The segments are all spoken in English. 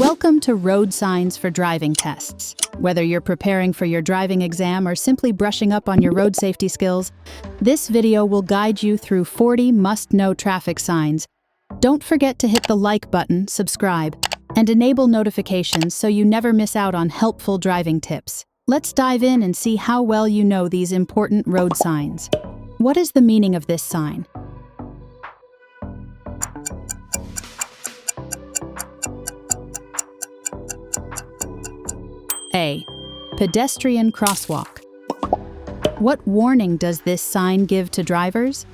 Welcome to Road Signs for Driving Tests. Whether you're preparing for your driving exam or simply brushing up on your road safety skills, this video will guide you through 40 must-know traffic signs. Don't forget to hit the like button, subscribe, and enable notifications so you never miss out on helpful driving tips. Let's dive in and see how well you know these important road signs. What is the meaning of this sign? A. Pedestrian crosswalk. What warning does this sign give to drivers?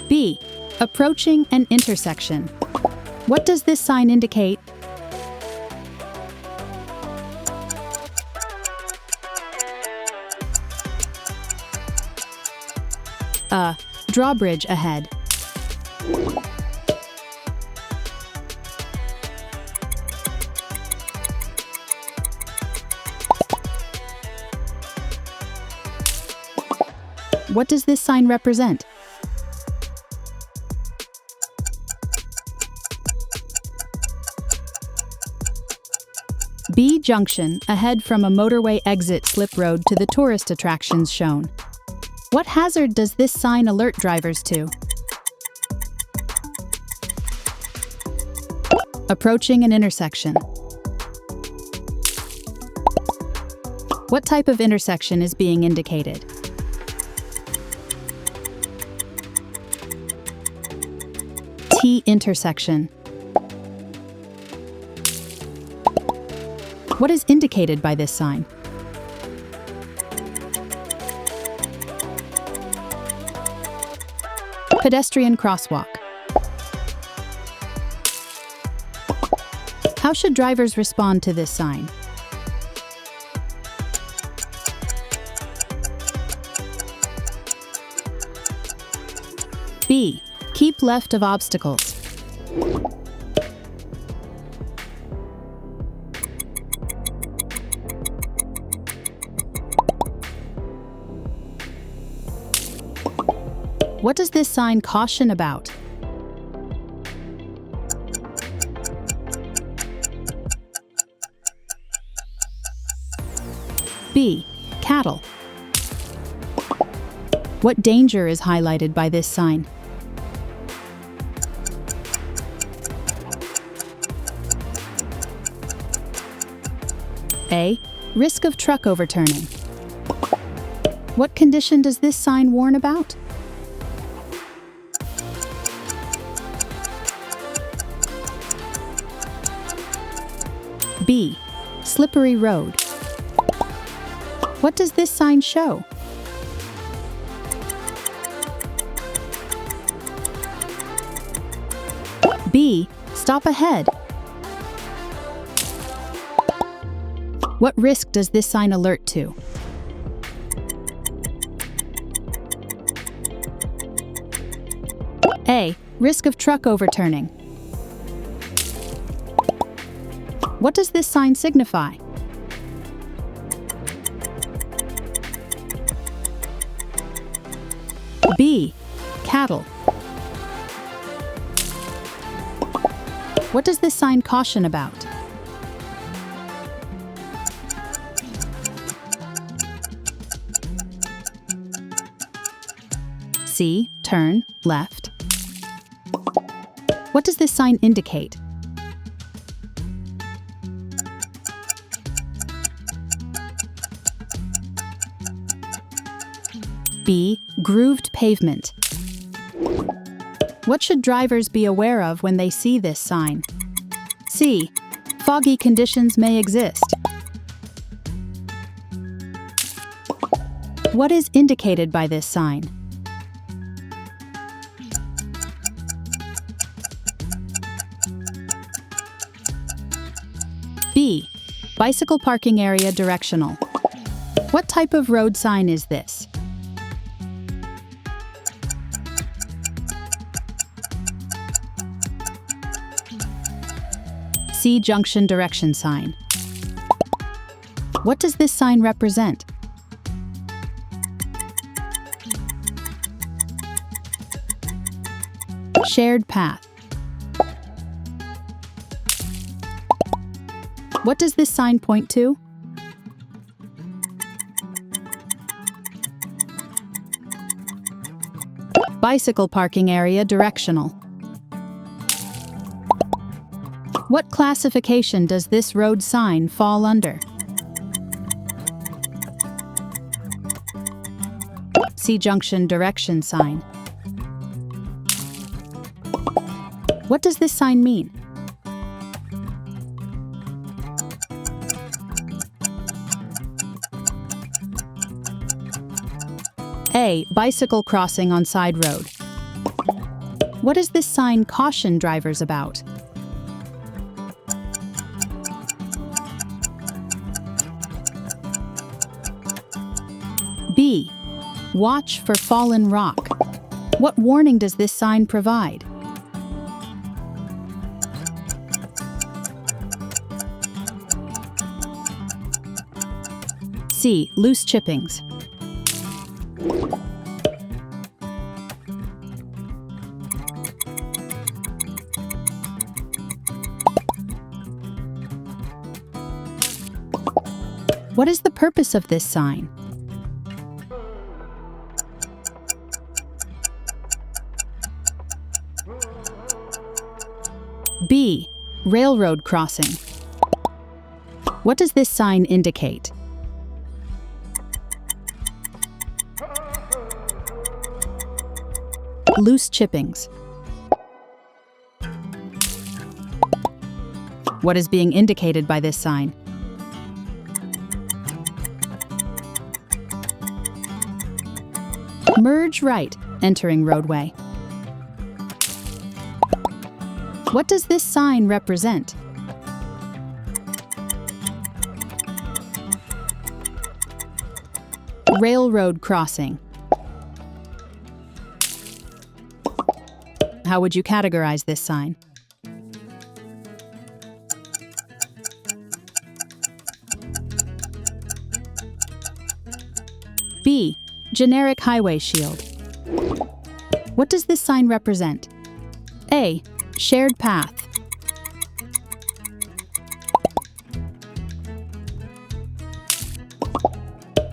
B. Approaching an intersection. What does this sign indicate? A. Drawbridge ahead. What does this sign represent? B. Junction, ahead from a motorway exit slip road to the tourist attractions shown. What hazard does this sign alert drivers to? Approaching an intersection. What type of intersection is being indicated? T intersection. What is indicated by this sign? Pedestrian crosswalk. How should drivers respond to this sign? B. Keep left of obstacles. What does this sign caution about? B. Cattle. What danger is highlighted by this sign? A. Risk of truck overturning. What condition does this sign warn about? B. Slippery road. What does this sign show? B. Stop ahead. What risk does this sign alert to? A. Risk of truck overturning. What does this sign signify? B. Cattle. What does this sign caution about? C. Turn left. What does this sign indicate? B. Grooved pavement. What should drivers be aware of when they see this sign? C. Foggy conditions may exist. What is indicated by this sign? B. Bicycle parking area directional. What type of road sign is this? C. Junction direction sign. What does this sign represent? Shared path. What does this sign point to? Bicycle parking area directional. What classification does this road sign fall under? C-junction direction sign. What does this sign mean? A. Bicycle crossing on side road. What does this sign caution drivers about? B. Watch for fallen rock. What warning does this sign provide? C. Loose chippings. What is the purpose of this sign? B. Railroad crossing. What does this sign indicate? Loose chippings. What is being indicated by this sign? Merge right, entering roadway. What does this sign represent? Railroad crossing. How would you categorize this sign? B. Generic highway shield. What does this sign represent? A. Shared path.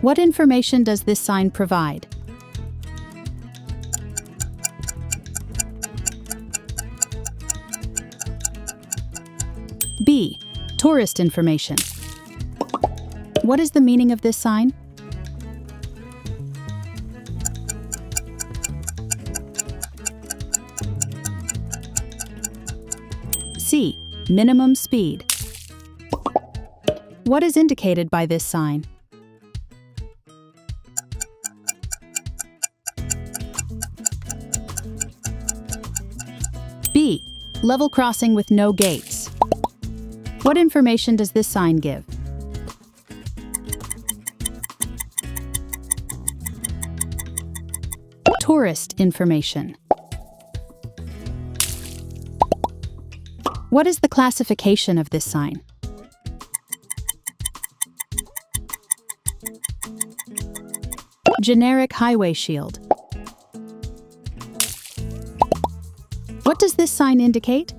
What information does this sign provide? B. Tourist information. What is the meaning of this sign? C. Minimum speed. What is indicated by this sign? B. Level crossing with no gates. What information does this sign give? Tourist information. What is the classification of this sign? Generic highway shield. What does this sign indicate?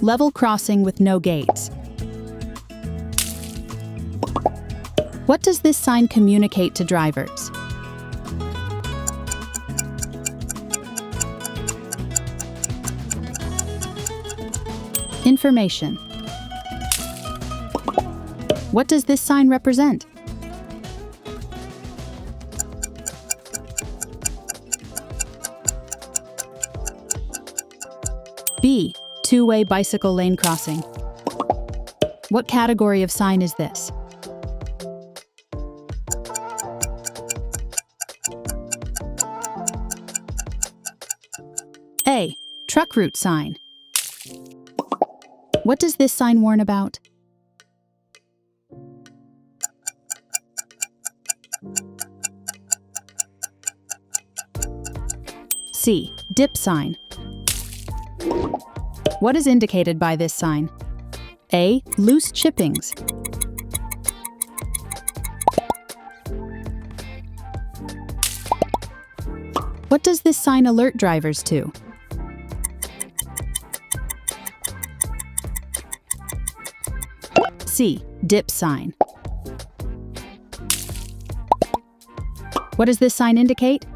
Level crossing with no gates. What does this sign communicate to drivers? Information. What does this sign represent? B. Two-way bicycle lane crossing. What category of sign is this? A. Truck route sign. What does this sign warn about? C. Dip sign. What is indicated by this sign? A. Loose chippings. What does this sign alert drivers to? C. Dip sign. What does this sign indicate?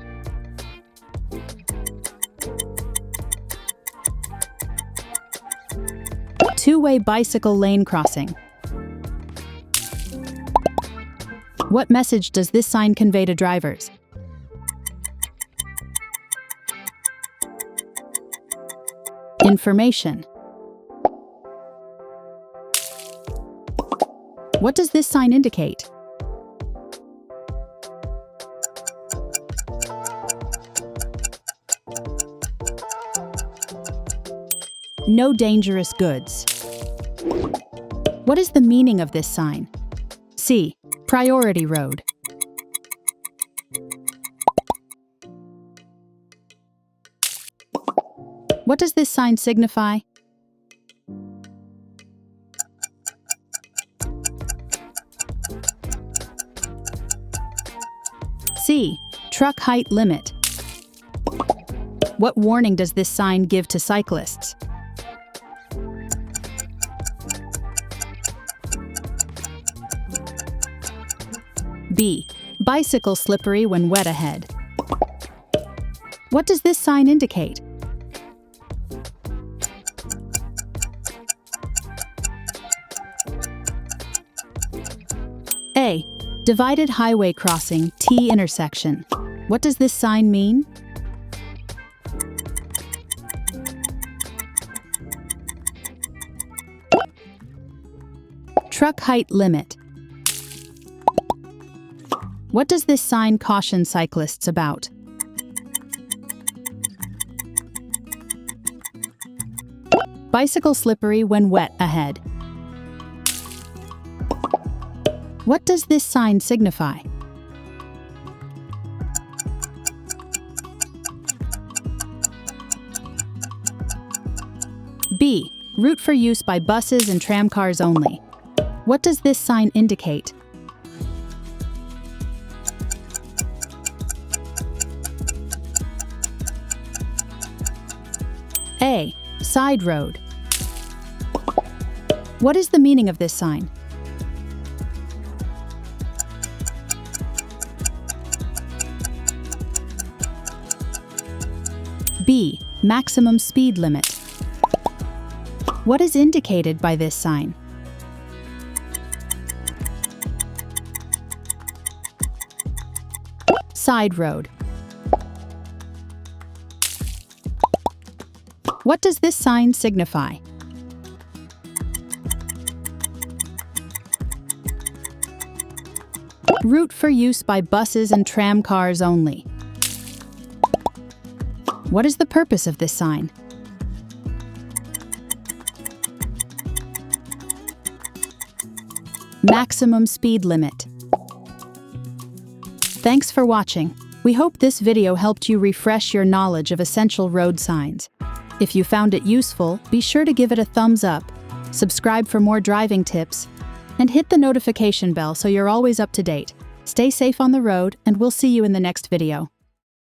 Two-way bicycle lane crossing. What message does this sign convey to drivers? Information. What does this sign indicate? No dangerous goods. What is the meaning of this sign? C. Priority road. What does this sign signify? C. Truck height limit. What warning does this sign give to cyclists? B. Bicycle slippery when wet ahead. What does this sign indicate? A. Divided highway crossing, T intersection. What does this sign mean? Truck height limit. What does this sign caution cyclists about? Bicycle slippery when wet ahead. What does this sign signify? B. Route for use by buses and tram cars only. What does this sign indicate? A. Side road. What is the meaning of this sign? B. Maximum speed limit. What is indicated by this sign? Side road. What does this sign signify? Route for use by buses and tram cars only. What is the purpose of this sign? Maximum speed limit. Thanks for watching. We hope this video helped you refresh your knowledge of essential road signs. If you found it useful, be sure to give it a thumbs up, subscribe for more driving tips, and hit the notification bell so you're always up to date. Stay safe on the road, and we'll see you in the next video.